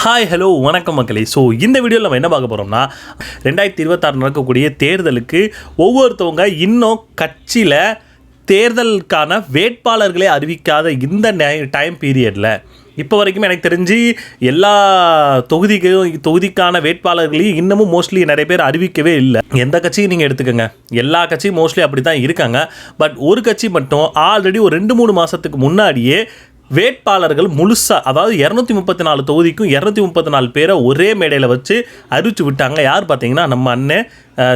Hi hello வணக்கம் மக்களே. So இந்த வீடியோவில் நம்ம என்ன பார்க்க போகிறோம்னா 2026 நடக்கக்கூடிய தேர்தலுக்கு ஒவ்வொருத்தவங்க இன்னும் கட்சியில் தேர்தலுக்கான வேட்பாளர்களே அறிவிக்காத இந்த டைம் பீரியடில் இப்போ வரைக்கும் எனக்கு தெரிஞ்சு எல்லா தொகுதிக்கான வேட்பாளர்களையும் இன்னமும் மோஸ்ட்லி நிறைய பேர் அறிவிக்கவே இல்லை. எந்த கட்சியும் நீங்கள் எடுத்துக்கோங்க, எல்லா கட்சியும் மோஸ்ட்லி அப்படி தான் இருக்காங்க. பட் ஒரு கட்சி மட்டும் ஆல்ரெடி ஒரு 2-3 மாதத்துக்கு முன்னாடியே வேட்பாளர்கள் முழுசாக, அதாவது 234 தொகுதிக்கும் 234 பேரை ஒரே மேடையில் வச்சு அறிவிச்சு விட்டாங்க. யார் பார்த்தீங்கன்னா நம்ம அண்ணன்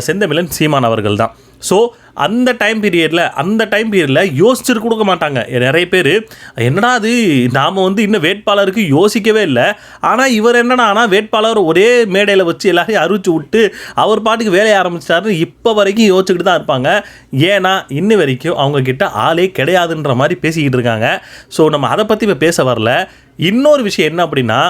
செந்தமிழன் சீமான் அவர்கள் தான். ஸோ அந்த டைம் பீரியடில் யோசிச்சுட்டு கொடுக்க மாட்டாங்க நிறைய பேர். என்னடா அது, நாம் இன்னும் வேட்பாளருக்கு யோசிக்கவே இல்லை, ஆனால் இவர் ஆனால் வேட்பாளர் ஒரே மேடையில் வச்சு எல்லாரையும் அறிவிச்சு விட்டு அவர் பாட்டுக்கு வேலையை ஆரம்பிச்சிட்டாருன்னு இப்போ வரைக்கும் யோசிச்சுக்கிட்டு தான் இருப்பாங்க. ஏன்னா இன்ன வரைக்கும் அவங்கக்கிட்ட ஆளே கிடையாதுன்ற மாதிரி பேசிக்கிட்டு இருக்காங்க. ஸோ நம்ம அதை பற்றி இப்போ பேச வரல. இன்னொரு விஷயம் என்ன அப்படின்னா,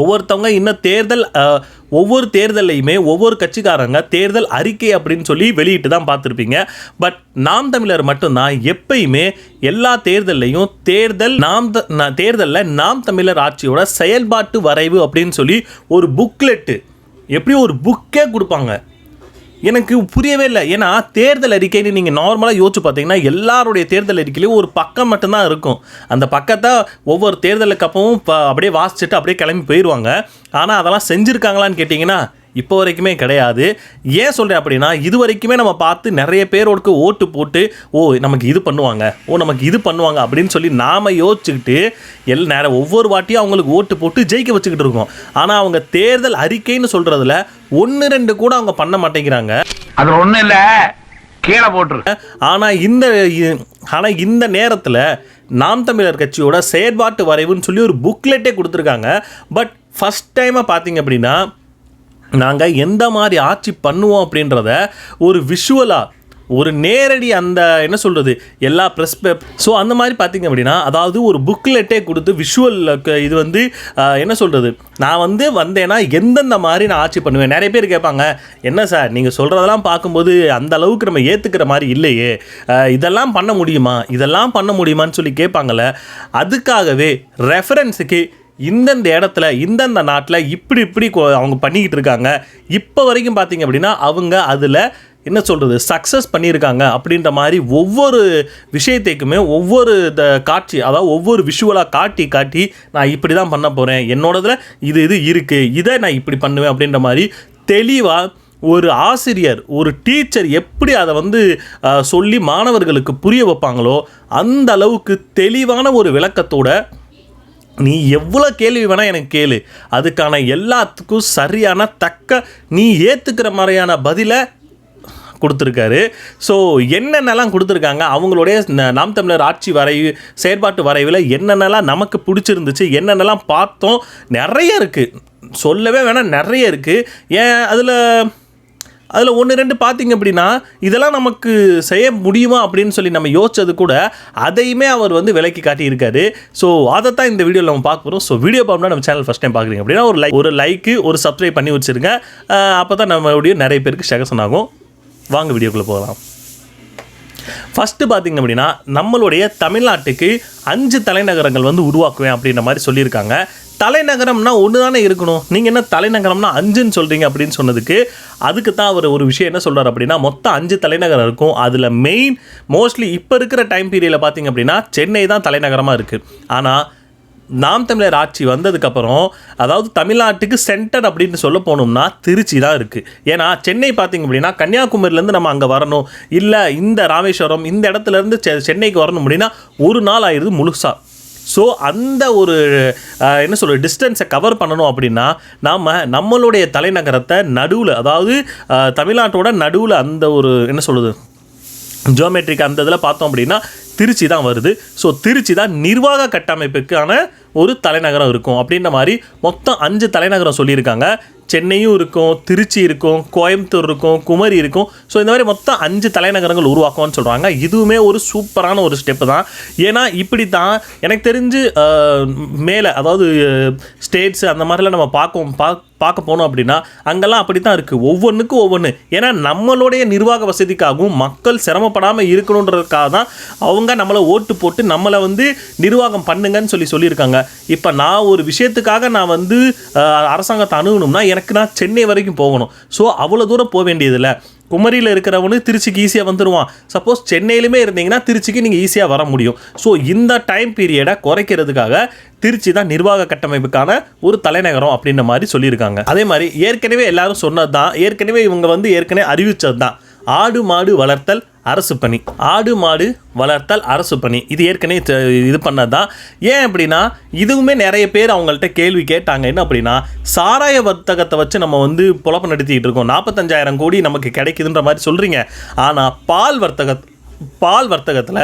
ஒவ்வொருத்தவங்க இன்னும் ஒவ்வொரு தேர்தலையுமே ஒவ்வொரு கட்சிக்காரங்க தேர்தல் அறிக்கை அப்படின்னு சொல்லி வெளியிட்டு தான் பார்த்துருப்பீங்க. பட் நாம் தமிழர் மட்டும்தான் எப்பயுமே எல்லா தேர்தல்லையும் தேர்தலில் நாம் தமிழர் ஆட்சியோட செயல்பாட்டு வரைவு அப்படின்னு சொல்லி ஒரு புக்லெட்டு, எப்படியும் ஒரு புக்கே கொடுப்பாங்க. எனக்கு புரியவே இல்லை. ஏன்னா தேர்தல் அறிக்கைன்னு நீங்கள் நார்மலாக யோசிச்சு பார்த்தீங்கன்னா எல்லாருடைய தேர்தல் அறிக்கையிலையும் ஒரு பக்கம் மட்டும்தான் இருக்கும். அந்த பக்கத்தை ஒவ்வொரு தேர்தலுக்கு அப்பவும் அப்படியே வாசிச்சுட்டு அப்படியே கிளம்பி போயிடுவாங்க. ஆனால் அதெல்லாம் செஞ்சுருக்காங்களான்னு கேட்டிங்கன்னா இப்போ வரைக்குமே கிடையாது. ஏன் சொல்கிறேன் அப்படின்னா, இது வரைக்குமே நம்ம பார்த்து நிறைய பேரோடுக்கு ஓட்டு போட்டு நமக்கு இது பண்ணுவாங்க அப்படின்னு சொல்லி நாம் யோசிச்சுக்கிட்டு நேரம் ஒவ்வொரு வாட்டியும் அவங்களுக்கு ஓட்டு போட்டு ஜெயிக்க வச்சுக்கிட்டு இருக்கோம். ஆனால் அவங்க தேர்தல் அறிக்கைன்னு சொல்கிறதுல 1-2 கூட அவங்க பண்ண மாட்டேங்கிறாங்க. அது ஒன்றும் இல்லை, கீழே போட்டுரு. ஆனால் இந்த நேரத்தில் நாம் தமிழர் கட்சியோட செயற்பாட்டு வரைவுன்னு சொல்லி ஒரு புக்லெட்டே கொடுத்துருக்காங்க. பட் ஃபஸ்ட் டைமாக பார்த்தீங்க அப்படின்னா, நாங்கள் எந்த மாதிரி ஆட்சி பண்ணுவோம் அப்படின்றத ஒரு விஷுவலாக, ஒரு நேரடி அந்த என்ன சொல்கிறது எல்லா ப்ரெஸ் ஸோ அந்த மாதிரி பார்த்திங்க அப்படின்னா, அதாவது ஒரு புக்லெட்டே கொடுத்து விஷுவல் இது என்ன சொல்கிறது, நான் வந்தேன்னா எந்தெந்த மாதிரி நான் ஆட்சி பண்ணுவேன். நிறைய பேர் கேட்பாங்க, என்ன சார் நீங்கள் சொல்கிறதெல்லாம் பார்க்கும்போது அந்த அளவுக்கு நம்ம ஏற்றுக்கிற மாதிரி இல்லையே, இதெல்லாம் பண்ண முடியுமான்னு சொல்லி கேட்பாங்கள்ல. அதுக்காகவே ரெஃபரன்ஸுக்கு இந்தந்த இடத்துல இந்தந்த நாட்டில் இப்படி அவங்க பண்ணிக்கிட்டு இருக்காங்க. இப்போ வரைக்கும் பார்த்திங்க அப்படின்னா அவங்க அதில் என்ன சொல்கிறது சக்ஸஸ் பண்ணியிருக்காங்க அப்படின்ற மாதிரி ஒவ்வொரு விஷயத்தைக்குமே ஒவ்வொரு காட்சி, அதாவது ஒவ்வொரு விஷுவலாக காட்டி நான் இப்படி தான் பண்ண போகிறேன், என்னோடதில் இது இருக்குது, இதை நான் இப்படி பண்ணுவேன் அப்படின்ற மாதிரி தெளிவாக ஒரு ஆசிரியர், ஒரு டீச்சர் எப்படி அதை சொல்லி மாணவர்களுக்கு புரிய வைப்பாங்களோ அந்த அளவுக்கு தெளிவான ஒரு விளக்கத்தோட நீ எவ்வளோ கேள்வி வேணால் எனக்கு கேளு, அதுக்கான எல்லாத்துக்கும் சரியான நீ ஏற்றுக்கிற மாதிரியான பதிலை கொடுத்துருக்காரு. ஸோ என்னென்னலாம் கொடுத்துருக்காங்க, அவங்களுடைய நாம் தமிழர் ஆட்சி செயற்பாட்டு வரைவில் என்னென்னலாம் நமக்கு பிடிச்சிருந்துச்சு, என்னென்னலாம் பார்த்தோம், நிறைய இருக்குது, சொல்லவே வேணாம், நிறைய இருக்குது. ஏன் அதில் 1-2 பார்த்திங்க அப்படின்னா இதெல்லாம் நமக்கு செய்ய முடியுமா அப்படின்னு சொல்லி நம்ம யோசிச்சது கூட அதையுமே அவர் விலைக்கு காட்டியிருக்காரு. ஸோ அதைத்தான் இந்த வீடியோவில் நம்ம பார்க்க போகிறோம். ஸோ வீடியோ பார்க்கணும்னா நம்ம சேனல் ஃபஸ்ட் டைம் பார்க்குறீங்க அப்படின்னா ஒரு லைக்கு ஒரு சப்ஸ்கிரைப் பண்ணி வச்சுருங்க. அப்போ தான் நம்ம வீடியோ நிறைய பேருக்கு சஜஷன் ஆகும். வாங்க வீடியோக்குள்ளே போகலாம். ஃபஸ்ட்டு பார்த்திங்க அப்படின்னா, நம்மளுடைய தமிழ்நாட்டுக்கு 5 தலைநகரங்கள் உருவாக்குவேன் அப்படின்ற மாதிரி சொல்லியிருக்காங்க. தலைநகரம்னா ஒன்று தானே இருக்கணும், நீங்கள் என்ன தலைநகரம்னா 5ன்னு சொல்கிறீங்க அப்படின்னு சொன்னதுக்கு அதுக்கு தான் அவர் ஒரு விஷயம் என்ன சொல்கிறார் அப்படின்னா, மொத்தம் 5 தலைநகரம் இருக்கும். அதில் மோஸ்ட்லி இப்போ இருக்கிற டைம் பீரியடில் பார்த்திங்க அப்படின்னா சென்னை தான் தலைநகரமாக இருக்குது. ஆனால் நாம் தமிழர் ஆட்சி வந்ததுக்கப்புறம், அதாவது தமிழ்நாட்டுக்கு சென்டர் அப்படின்னு சொல்ல போனோம்னா திருச்சி தான் இருக்குது. ஏன்னா சென்னை பார்த்திங்க அப்படின்னா கன்னியாகுமரியிலேருந்து நம்ம அங்கே வரணும், இல்லை இந்த ராமேஸ்வரம் இந்த இடத்துலேருந்து சென்னைக்கு வரணும் அப்படின்னா ஒரு நாள் ஆயிடுது முழுசாக. ஸோ அந்த ஒரு என்ன சொல்கிறது டிஸ்டன்ஸை கவர் பண்ணணும் அப்படின்னா நம்மளுடைய தலைநகரத்தை நடுவில், அதாவது தமிழ்நாட்டோட நடுவில் அந்த ஒரு என்ன சொல்கிறது ஜியோமெட்ரிக் அந்த இதில் பார்த்தோம் அப்படின்னா திருச்சி தான் வருது. ஸோ திருச்சி தான் நிர்வாக கட்டமைப்புக்கான ஒரு தலைநகரம் இருக்கும் அப்படின்ற மாதிரி மொத்தம் 5 தலைநகரம் சொல்லியிருக்காங்க. சென்னையும் இருக்கும், திருச்சி இருக்கும், கோயம்புத்தூர் இருக்கும், குமரி இருக்கும். ஸோ இந்த மாதிரி மொத்தம் 5 தலைநகரங்கள் உருவாக்கும்னு சொல்கிறாங்க. இதுவுமே ஒரு சூப்பரான ஒரு ஸ்டெப்பு தான். ஏன்னா இப்படி தான் எனக்கு தெரிஞ்சு மேலே, அதாவது ஸ்டேட்ஸு அந்த மாதிரிலாம் நம்ம பார்க்க போனோம் அப்படின்னா அங்கெல்லாம் அப்படி தான் இருக்குது, ஒவ்வொன்றுக்கும் ஒவ்வொன்று. ஏன்னா நம்மளுடைய நிர்வாக வசதிக்காகவும் மக்கள் சிரமப்படாமல் இருக்கணுன்றதுக்காக தான் அவங்க நம்மளை ஓட்டு போட்டு நம்மளை வந்து நிர்வாகம் பண்ணுங்கன்னு சொல்லியிருக்காங்க. இப்போ நான் ஒரு விஷயத்துக்காக நான் வந்து அரசாங்கத்தை அணுகணும்னா எனக்கு நான் சென்னை வரைக்கும் போகணும். ஸோ அவ்வளோ தூரம் போக வேண்டியதில்லை. குமரியில் இருக்கிறவனு திருச்சிக்கு ஈஸியாக வந்துடுவான். சப்போஸ் சென்னையிலுமே இருந்தீங்கன்னா திருச்சிக்கு நீங்கள் ஈஸியாக வர முடியும். ஸோ இந்த டைம் பீரியடை குறைக்கிறதுக்காக திருச்சி தான் நிர்வாக கட்டமைப்புக்கான ஒரு தலைநகரம் அப்படின்ற மாதிரி சொல்லியிருக்காங்க. அதே மாதிரி ஏற்கனவே எல்லாரும் சொன்னது தான், ஏற்கனவே இவங்க வந்து ஏற்கனவே அறிவித்தது தான், ஆடு மாடு வளர்த்தல் அரசு பணி. ஆடு மாடு வளர்த்தல் அரசு பணி இது ஏற்கனவே இது பண்ணது தான். ஏன் அப்படின்னா இதுவுமே நிறைய பேர் அவங்கள்ட்ட கேள்வி கேட்டாங்க. என்ன அப்படின்னா, சாராய வர்த்தகத்தை வச்சு நம்ம வந்து பொழப்பு நடத்திக்கிட்டு இருக்கோம், 45,000 கோடி நமக்கு கிடைக்குதுன்ற மாதிரி சொல்கிறீங்க. ஆனால் பால் வர்த்தகத்தில்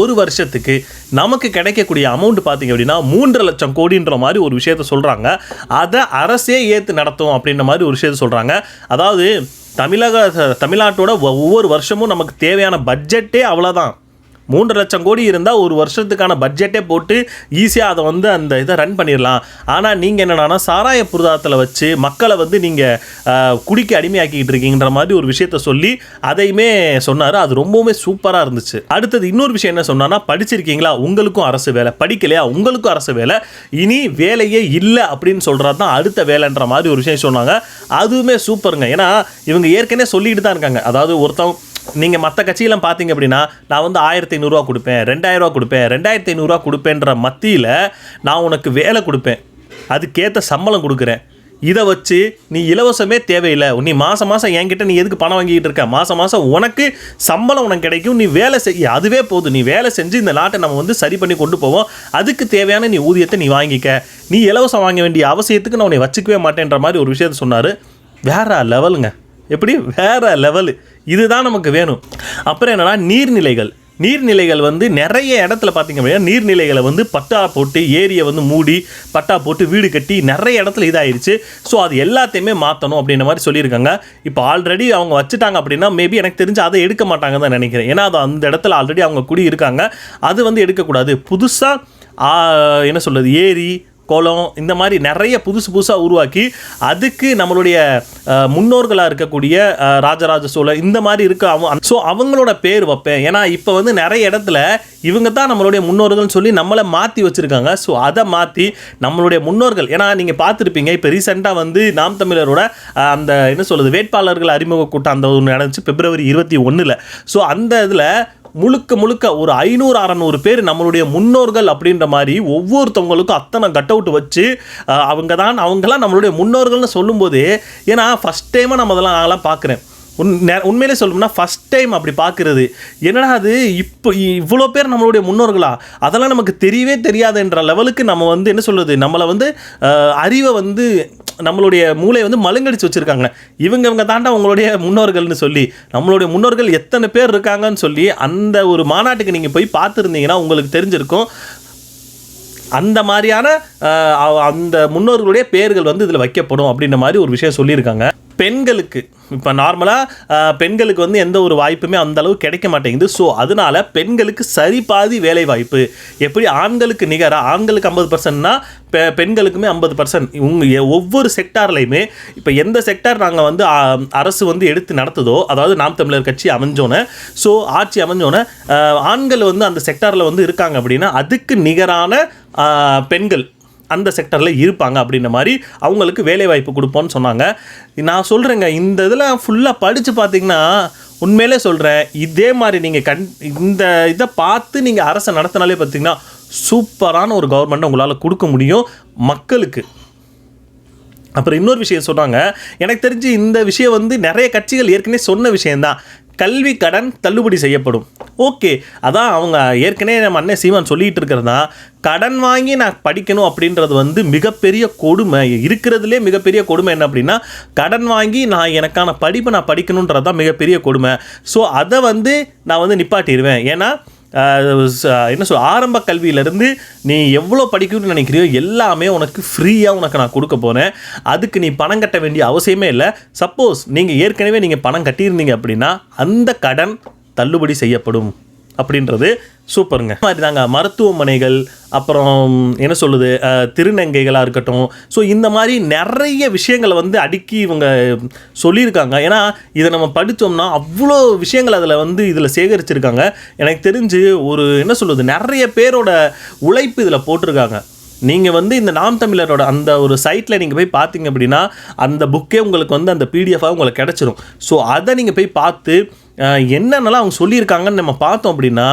ஒரு வருஷத்துக்கு நமக்கு கிடைக்கக்கூடிய அமௌண்ட் பார்த்திங்க அப்படின்னா 3 லட்சம் கோடின்ற மாதிரி ஒரு விஷயத்த சொல்கிறாங்க. அதை அரசே ஏற்று நடத்தும் அப்படின்ற மாதிரி ஒரு விஷயத்த சொல்கிறாங்க. அதாவது தமிழ்நாட்டோட ஒவ்வொரு வருஷமும் நமக்கு தேவையான பட்ஜெட்டே அவ்வளோதான். 3 லட்சம் கோடி இருந்தால் ஒரு வருஷத்துக்கான பட்ஜெட்டே போட்டு ஈஸியாக அதை வந்து அந்த இதை ரன் பண்ணிடலாம். ஆனால் நீங்கள் என்னென்னா சாராய புரதாரத்தில் வச்சு மக்களை வந்து நீங்கள் குடிக்க அடிமையாக்கிக்கிட்டு இருக்கீங்கன்ற மாதிரி ஒரு விஷயத்த சொல்லி அதையுமே சொன்னார். அது ரொம்பவுமே சூப்பராக இருந்துச்சு. அடுத்தது இன்னொரு விஷயம் என்ன சொன்னான்னா, படிச்சிருக்கீங்களா உங்களுக்கும் அரசு வேலை, படிக்கலையா உங்களுக்கும் அரசு வேலை, இனி வேலையே இல்லை அப்படின்னு சொல்கிறது தான் அடுத்த வேலைன்ற மாதிரி ஒரு விஷயம் சொன்னாங்க. அதுவுமே சூப்பருங்க. ஏன்னா இவங்க ஏற்கனவே சொல்லிட்டு தான் இருக்காங்க. அதாவது ஒருத்தவங்க நீங்கள் மற்ற கட்சியெல்லாம் பார்த்தீங்க அப்படின்னா, நான் வந்து 1,500 கொடுப்பேன், 2,000 கொடுப்பேன், 2,500 கொடுப்பேன்ற மத்தியில் நான் உனக்கு வேலை கொடுப்பேன், அதுக்கேற்ற சம்பளம் கொடுக்குறேன், இதை வச்சு நீ இலவசமே தேவையில்லை, நீ மாதம் என்கிட்ட நீ எதுக்கு பணம் வாங்கிட்டு இருக்க, மாதம் உனக்கு சம்பளம் உனக்கு கிடைக்கும், நீ வேலை செய்ய, அதுவே போதும், நீ வேலை செஞ்சு இந்த நாட்டை நம்ம வந்து சரி பண்ணி கொண்டு போவோம், அதுக்கு தேவையான நீ ஊதியத்தை நீ வாங்கிக்க, நீ இலவசம் வாங்க வேண்டிய அவசியத்துக்கு நான் உன்னை வச்சுக்கவே மாட்டேன்ற மாதிரி ஒரு விஷயத்த சொன்னார். வேற லெவலுங்க. எப்படி வேற லெவலு, இதுதான் நமக்கு வேணும். அப்புறம் என்னன்னா, நீர்நிலைகள் வந்து நிறைய இடத்துல பார்த்திங்க அப்படின்னா நீர்நிலைகளை வந்து பட்டா போட்டு ஏரியை வந்து மூடி பட்டா போட்டு வீடு கட்டி நிறைய இடத்துல இதாகிடுச்சு. ஸோ அது எல்லாத்தையுமே மாற்றணும் அப்படின்ற மாதிரி சொல்லியிருக்காங்க. இப்போ ஆல்ரெடி அவங்க வச்சுட்டாங்க அப்படின்னா மேபி எனக்கு தெரிஞ்சு அதை எடுக்க மாட்டாங்க தான் நினைக்கிறேன். ஏன்னா அது அந்த இடத்துல ஆல்ரெடி அவங்க குடி இருக்காங்க, அது வந்து எடுக்கக்கூடாது. புதுசாக என்ன சொல்கிறது, ஏரி குளம் இந்த மாதிரி நிறைய புதுசாக உருவாக்கி அதுக்கு நம்மளுடைய முன்னோர்களாக இருக்கக்கூடிய ராஜராஜ சோழர் இந்த மாதிரி இருக்க ஸோ அவங்களோட பேர் வைப்பேன். ஏன்னா இப்போ வந்து நிறைய இடத்துல இவங்க தான் நம்மளுடைய முன்னோர்கள்னு சொல்லி நம்மளை மாற்றி வச்சுருக்காங்க. ஸோ அதை மாற்றி நம்மளுடைய முன்னோர்கள், ஏன்னா நீங்கள் பார்த்துருப்பீங்க இப்போ ரீசெண்டாக வந்து நாம் தமிழரோட அந்த என்ன சொல்கிறது வேட்பாளர்கள் அறிமுக கூட்டம் அந்த ஒன்று நடந்துச்சு February 21. ஸோ அந்த இதில் முழுக்க ஒரு 500-600 பேர் நம்மளுடைய முன்னோர்கள் அப்படின்ற மாதிரி ஒவ்வொருத்தவங்களுக்கும் அத்தனை கட் அவுட் வச்சு அவங்களாம் நம்மளுடைய முன்னோர்கள்னு சொல்லும்போது, ஏன்னா ஃபஸ்ட் டைமாக நம்ம அதெல்லாம் நாங்களாம் பார்க்குறேன். உண்மையிலே சொல்லணும்னா ஃபஸ்ட் டைம் அப்படி பார்க்குறது, என்னடா அது இப்போ இவ்வளோ பேர் நம்மளுடைய முன்னோர்களா, அதெல்லாம் நமக்கு தெரியவே தெரியாதுன்ற லெவலுக்கு நம்ம வந்து என்ன சொல்கிறது, நம்மளை வந்து அறிவை வந்து நம்மளுடைய மூளை வந்து மழுங்கடிச்சு வச்சுருக்காங்க. இவங்க தாண்டா உங்களுடைய முன்னோர்கள்னு சொல்லி, நம்மளுடைய முன்னோர்கள் எத்தனை பேர் இருக்காங்கன்னு சொல்லி அந்த ஒரு மாநாட்டுக்கு நீங்கள் போய் பார்த்துருந்தீங்கன்னா உங்களுக்கு தெரிஞ்சிருக்கும். அந்த மாதிரியான அந்த முன்னோர்களுடைய பெயர்கள் வந்து இதில் வைக்கப்படும் அப்படின்ற மாதிரி ஒரு விஷயம் சொல்லியிருக்காங்க. பெண்களுக்கு இப்போ நார்மலாக பெண்களுக்கு வந்து எந்த ஒரு வாய்ப்புமே அந்தளவு கிடைக்க மாட்டேங்குது. ஸோ அதனால் பெண்களுக்கு சரி பாதி வேலை வாய்ப்பு, எப்படி ஆண்களுக்கு நிகராக ஆண்களுக்கு 50%னா பெண்களுக்குமே 50%. ஒவ்வொரு செக்டார்லையுமே இப்போ எந்த செக்டார் நாங்கள் வந்து அரசு வந்து எடுத்து நடத்துதோ, அதாவது நாம் தமிழர் கட்சி அமைஞ்சோன்னே, ஸோ ஆட்சி அமைஞ்சோன்னே ஆண்கள் வந்து அந்த செக்டாரில் வந்து இருக்காங்க அப்படின்னா அதுக்கு நிகரான பெண்கள் அந்த செக்டரில் இருப்பாங்க அப்படின்ற மாதிரி அவங்களுக்கு வேலைவாய்ப்பு கொடுப்போன்னு சொன்னாங்க. நான் சொல்கிறேங்க, இந்த இதில் ஃபுல்லாக படித்து பார்த்தீங்கன்னா உண்மையிலே சொல்கிறேன், இதே மாதிரி நீங்கள் இந்த இதை பார்த்து நீங்கள் அரசை நடத்தினாலே பார்த்தீங்கன்னா சூப்பரான ஒரு கவர்மெண்ட்டை உங்களால் கொடுக்க முடியும் மக்களுக்கு. அப்புறம் இன்னொரு விஷயம் சொன்னாங்க, எனக்கு தெரிஞ்சு இந்த விஷயம் வந்து நிறைய கட்சிகள் ஏற்கனவே சொன்ன விஷயந்தான், கல்வி கடன் தள்ளுபடி செய்யப்படும். ஓகே, அதான் அவங்க ஏற்கனவே நம்ம அண்ணன் சீமான் சொல்லிகிட்டு இருக்கிறது தான், கடன் வாங்கி நான் படிக்கணும் அப்படின்றது வந்து மிகப்பெரிய கொடுமை. இருக்கிறதுலே மிகப்பெரிய கொடுமை என்ன அப்படின்னா, கடன் வாங்கி நான் எனக்கான படிப்பை நான் படிக்கணுன்றது தான் மிகப்பெரிய கொடுமை. ஸோ அதை வந்து நான் வந்து நிப்பாட்டிடுவேன். ஏன்னா என்ன சொல், ஆரம்ப கல்வியிலேருந்து நீ எவ்வளோ படிக்கணும்னு நினைக்கிறியோ எல்லாமே உனக்கு ஃப்ரீயாக உனக்கு நான் கொடுக்க போகிறேன். அதுக்கு நீ பணம் கட்ட வேண்டிய அவசியமே இல்லை. சப்போஸ் நீங்கள் ஏற்கனவே நீங்கள் பணம் கட்டியிருந்தீங்க அப்படின்னா அந்த கடன் தள்ளுபடி செய்யப்படும் அப்படின்றது சூப்பருங்க. மாதிரி தாங்க மருத்துவமனைகள், அப்புறம் என்ன சொல்லுது, திருநங்கைகளாக இருக்கட்டும். ஸோ இந்த மாதிரி நிறைய விஷயங்களை வந்து அடுக்கி இவங்க சொல்லியிருக்காங்க. ஏன்னா இதை நம்ம படித்தோம்னா அவ்வளோ விஷயங்கள் அதில் வந்து இதில் சேகரிச்சிருக்காங்க. எனக்கு தெரிஞ்சு ஒரு என்ன சொல்லுது, நிறைய பேரோட உழைப்பு இதில் போட்டிருக்காங்க. நீங்கள் வந்து இந்த நாம் தமிழரோட அந்த ஒரு சைட்டில் நீங்கள் போய் பார்த்தீங்க அப்படின்னா அந்த புக்கே உங்களுக்கு வந்து அந்த பிடிஎஃபாக உங்களுக்கு கிடச்சிரும். ஸோ அதை நீங்கள் போய் பார்த்து என்னென்னலாம் அவங்க சொல்லியிருக்காங்கன்னு நம்ம பார்த்தோம் அப்படின்னா,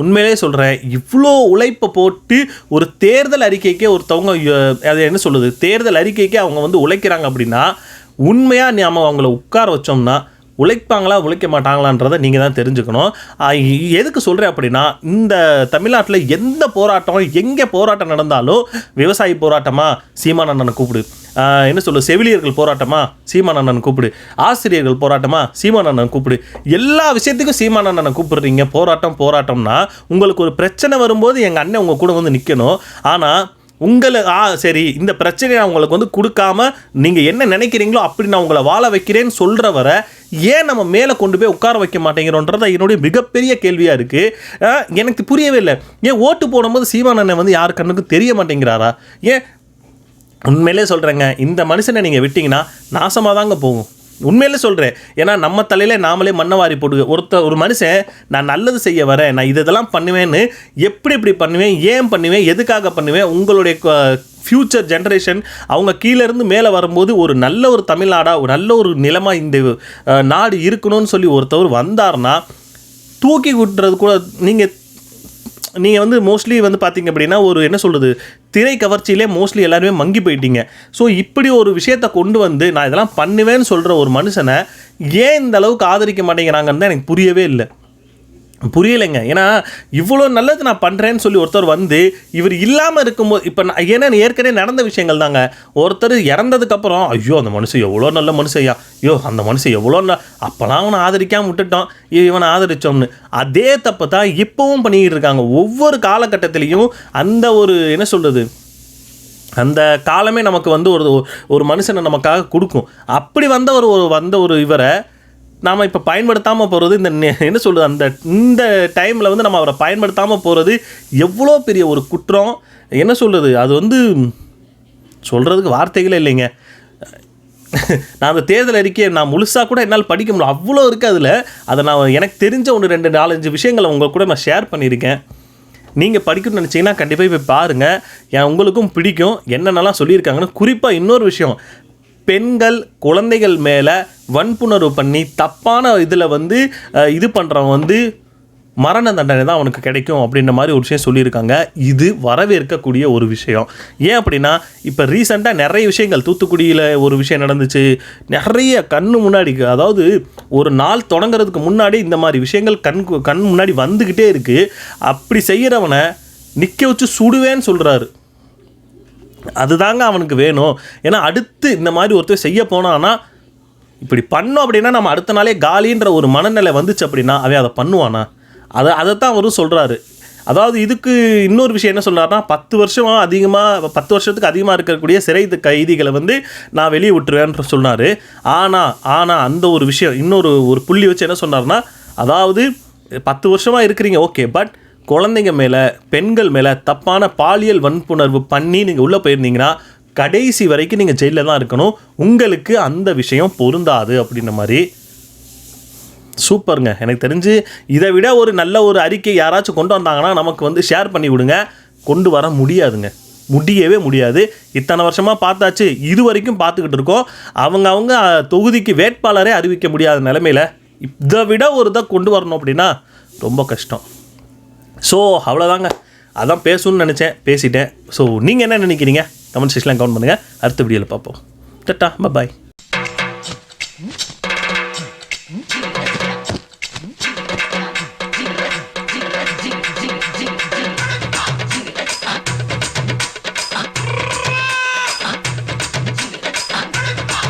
உண்மையிலே சொல்கிறேன், இவ்வளோ உழைப்பை போட்டு ஒரு தேர்தல் அறிக்கைக்கே ஒருத்தவங்க அது என்ன சொல்லுது, தேர்தல் அறிக்கைக்கே அவங்க வந்து உழைக்கிறாங்க அப்படின்னா, உண்மையாக நாம் அவங்கள உட்கார வச்சோம்னா உழைப்பாங்களா உழைக்க மாட்டாங்களான்றதை நீங்கள் தான் தெரிஞ்சுக்கணும். எதுக்கு சொல்கிறேன் அப்படின்னா, இந்த தமிழ்நாட்டில் எந்த போராட்டம், எங்கே போராட்டம் நடந்தாலும், விவசாயி போராட்டமா சீமான் அண்ணனை கூப்பிடு, என்ன சொல்ல, செவிலியர்கள் போராட்டமா சீமான் அண்ணன் கூப்பிடு, ஆசிரியர்கள் போராட்டமா சீமான் அண்ணன் கூப்பிடு, எல்லா விஷயத்துக்கும் சீமான் அண்ணனை கூப்பிடுறீங்க. போராட்டம்னா உங்களுக்கு ஒரு பிரச்சனை வரும்போது எங்கள் அண்ணன் உங்கள் கூட வந்து நிற்கணும். ஆனால் உங்களை சரி இந்த பிரச்சனையை நான் உங்களுக்கு வந்து கொடுக்காம நீங்கள் என்ன நினைக்கிறீங்களோ அப்படி நான் உங்களை வாழ வைக்கிறேன்னு சொல்கிற வரை ஏன் நம்ம மேலே கொண்டு போய் உட்கார வைக்க மாட்டேங்கிறோன்றத என்னுடைய மிகப்பெரிய கேள்வியாக இருக்குது. எனக்கு புரியவே இல்லை. ஏன் ஓட்டு போடும்போது சீமான் அண்ணன் வந்து யார் கண்ணுக்கும் தெரிய மாட்டேங்கிறாரா? ஏன் உண்மையிலே சொல்கிறேங்க, இந்த மனுஷனை நீங்கள் விட்டிங்கன்னா நாசமாக தாங்க போகும். உண்மையிலே சொல்கிறேன். ஏன்னா நம்ம தலையில் நாமளே மண்ணவாரி போட்டு ஒரு மனுஷன் நான் நல்லது செய்ய வரேன், நான் இதெல்லாம் பண்ணுவேன்னு எப்படி பண்ணுவேன், ஏன் பண்ணுவேன், எதுக்காக பண்ணுவேன், உங்களுடைய ஃப்யூச்சர் ஜென்ரேஷன் அவங்க கீழேருந்து மேலே வரும்போது ஒரு நல்ல ஒரு தமிழ்நாடாக, ஒரு நல்ல ஒரு நிலமாக இந்த நாடு இருக்கணும்னு சொல்லி ஒருத்தவர் வந்தார்னா தூக்கி விட்டுறது கூட நீங்கள் வந்து மோஸ்ட்லி வந்து பார்த்தீங்க அப்படின்னா ஒரு என்ன சொல்கிறது, திரை கவர்ச்சியிலே மோஸ்ட்லி எல்லாருமே மங்கி போயிட்டீங்க. ஸோ இப்படி ஒரு விஷயத்தை கொண்டு வந்து நான் இதெல்லாம் பண்ணுவேன்னு சொல்கிற ஒரு மனுஷனை ஏன் இந்த அளவுக்கு ஆதரிக்க மாட்டேங்கிறாங்கன்னு தான் எனக்கு புரியவே இல்லை. புரியலைங்க. ஏன்னா இவ்வளோ நல்லது நான் பண்ணுறேன்னு சொல்லி ஒருத்தர் வந்து இவர் இல்லாமல் இருக்கும்போது, இப்போ ஏன்னா ஏற்கனவே நடந்த விஷயங்கள் தாங்க. ஒருத்தர் இறந்ததுக்கப்புறம் ஐயோ அந்த மனுஷன் எவ்வளோ நல்ல மனுஷையா, ஐயோ அந்த மனுஷன் எவ்வளோ அப்போலாம் அவனை ஆதரிக்காமல் விட்டுட்டோம், இவனை ஆதரித்தோம்னு. அதே தப்பை தான் இப்போவும் பண்ணிக்கிட்டு இருக்காங்க. ஒவ்வொரு காலகட்டத்திலையும் அந்த ஒரு என்ன சொல்கிறது, அந்த காலமே நமக்கு வந்து ஒரு மனுஷனை நமக்காக கொடுக்கும். அப்படி வந்த ஒரு இவரை நாம் இப்போ பயன்படுத்தாமல் போகிறது, என்ன சொல்கிறது, இந்த டைமில் வந்து நம்ம அவரை பயன்படுத்தாமல் போகிறது எவ்வளோ பெரிய ஒரு குற்றம். என்ன சொல்கிறது, அது வந்து சொல்கிறதுக்கு வார்த்தைகளே இல்லைங்க. நான் அந்த தேர்தல் அறிக்கையை நான் முழுசாக கூட என்னால் படிக்க முடியும், அவ்வளோ இருக்குது அதில். அதை நான் எனக்கு தெரிஞ்ச 1 2 4 5 விஷயங்களை உங்கள் கூட நான் ஷேர் பண்ணியிருக்கேன். நீங்கள் படிக்கணும்னு நினச்சிங்கன்னா கண்டிப்பாக போய் பாருங்கள். உங்களுக்கும் பிடிக்கும் என்னென்னலாம் சொல்லியிருக்காங்கன்னு. குறிப்பாக இன்னொரு விஷயம், பெண்கள் குழந்தைகள் மேலே வன்புணர்வு பண்ணி தப்பான இதில் வந்து இது பண்ணுறவன் வந்து மரண தண்டனை தான் அவனுக்கு கிடைக்கும் அப்படின்ற மாதிரி ஒரு விஷயம் சொல்லியிருக்காங்க. இது வரவேற்கக்கூடிய ஒரு விஷயம். ஏன் அப்படின்னா இப்போ ரீசெண்டாக நிறைய விஷயங்கள், தூத்துக்குடியில் ஒரு விஷயம் நடந்துச்சு, நிறைய கண்ணு முன்னாடி, அதாவது ஒரு நாள் தொடங்கிறதுக்கு முன்னாடி இந்த மாதிரி விஷயங்கள் கண் முன்னாடி வந்துக்கிட்டே இருக்குது. அப்படி செய்கிறவனை நிற்க வச்சு சுடுவேன்னு சொல்கிறாரு. அதுதாங்க அவனுக்கு வேணும். ஏன்னா அடுத்து இந்த மாதிரி ஒருத்தர் செய்ய போனான்னா, இப்படி பண்ணோம் அப்படின்னா நம்ம அடுத்த நாளே காலின்ற ஒரு மனநிலை வந்துச்சு அப்படின்னா அவன் அதை பண்ணுவானா? அதைத்தான் அவரும் சொல்கிறாரு. அதாவது இதுக்கு இன்னொரு விஷயம் என்ன சொல்கிறாருன்னா, 10 வருஷத்துக்கு அதிகமாக இருக்கக்கூடிய சிறை கைதிகளை வந்து நான் வெளியே விட்டுருவேன்னு சொன்னார். ஆனால் அந்த ஒரு விஷயம் இன்னொரு புள்ளி வச்சு என்ன சொன்னார்னா, அதாவது 10 வருஷமாக இருக்கிறீங்க ஓகே, பட் குழந்தைங்க மேலே பெண்கள் மேலே தப்பான பாலியல் வன்புணர்வு பண்ணி நீங்கள் உள்ளே போயிருந்தீங்கன்னா கடைசி வரைக்கும் நீங்கள் ஜெயிலில் தான் இருக்கணும், உங்களுக்கு அந்த விஷயம் பொருந்தாது அப்படின்ற மாதிரி. சூப்பருங்க. எனக்கு தெரிஞ்சு இதை விட ஒரு நல்ல ஒரு அறிக்கை யாராச்சும் கொண்டு வந்தாங்கன்னா நமக்கு வந்து ஷேர் பண்ணி விடுங்க. கொண்டு வர முடியாதுங்க, முடியவே முடியாது. இத்தனை வருஷமாக பார்த்தாச்சு, இது வரைக்கும் பார்த்துக்கிட்டு இருக்கோம். அவங்க தொகுதிக்கு வேட்பாளரே அறிவிக்க முடியாத நிலைமையில் இதை விட ஒரு இதை கொண்டு வரணும் அப்படின்னா ரொம்ப கஷ்டம். ஸோ அவ்வளோதாங்க, அதான் பேசணும்னு நினச்சேன், பேசிட்டேன். ஸோ நீங்கள் என்ன நினைக்கிறீங்க கமெண்ட் செக்ஷனில் கமெண்ட் பண்ணுங்கள். அடுத்த வீடியோவில் பார்ப்போம். டட்டா, பாய்.